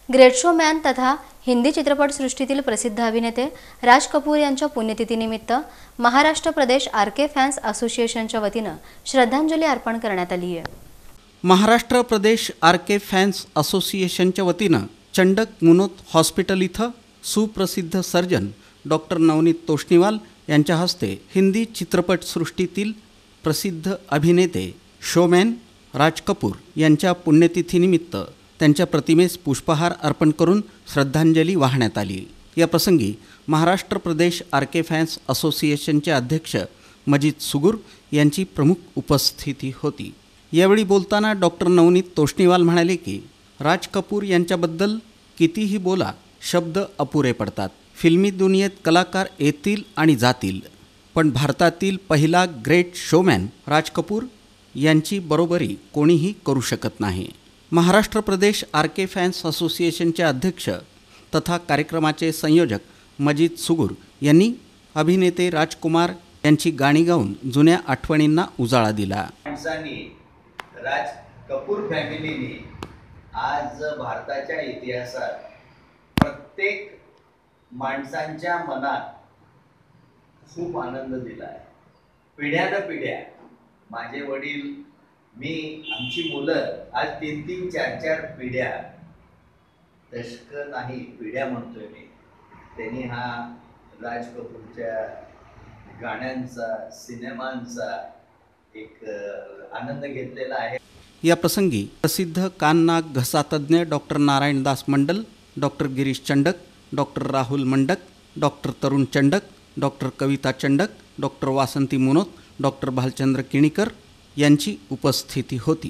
Great show man तथा हिंदी चित्रपटसृष्टीतील प्रसिद्ध अभिनेते राज कपूर यांच्या पुण्यतिथीनिमित्त महाराष्ट्र प्रदेश आरके फॅन्स असोसिएशनच्या वतीनं श्रद्धांजली अर्पण करण्यात आली आहे। महाराष्ट्र प्रदेश आरके फॅन्स असोसिएशनच्या वतीनं चंडक मुनोत हॉस्पिटल इथं सुप्रसिद्ध सर्जन डॉक्टर नवनीत तोष्णीवाल यांच्या हस्ते हिंदी चित्रपटसृष्टीतील प्रसिद्ध अभिनेते शोमॅन राज कपूर यांच्या पुण्यतिथीनिमित्त त्यांच्या प्रतिमेस पुष्पहार अर्पण करून श्रद्धांजली वाहण्यात आली। या प्रसंगी महाराष्ट्र प्रदेश आरके फॅन्स असोसिएशनचे अध्यक्ष मजीद सुगूर यांची प्रमुख उपस्थिती होती। यावेळी बोलताना डॉक्टर नवनीत तोष्णीवाल म्हणाले की राज कपूर यांच्याबद्दल कितीही बोला शब्द अपुरे पडतात। फिल्मी दुनियेत कलाकार येतील आणि जातील, पण भारतातील पहिला ग्रेट शोमॅन राज कपूर यांची बरोबरी कोणीही करू शकत नाही। महाराष्ट्र प्रदेश आरके फॅन्स असोसिएशनचे अध्यक्ष तथा कार्यक्रमाचे संयोजक मजीद सुगूर यांनी अभिनेते राजकुमार यांची गाणी गाऊन जुन्या आठवणींना उजाळा दिला। राज कपूर फॅमिलीने आज भारताच्या इतिहासात प्रत्येक माणसांच्या मनात खूप आनंद दिला आहे। पिढ्यानपिढ्या माझे वडील, मी, आमची मुलं आज 3-3, 4-4 पिढ्या, दशक नाही पिढ्या म्हणतोय मी, त्यांनी हा राज कपूरच्या गाण्यांचा, सिनेमांचा एक आनंद घेतलेला आहे। या प्रसंगी प्रसिद्ध कान नाक घसा तज्ञ doctor Narayandas Mandal, doctor Girish Chandak, doctor Rahul Mandak, doctor Tarun Chandak, doctor Kavita Chandak, doctor Vasanti Munot, doctor Bhalchandra Kinikar यांची उपस्थिती होती।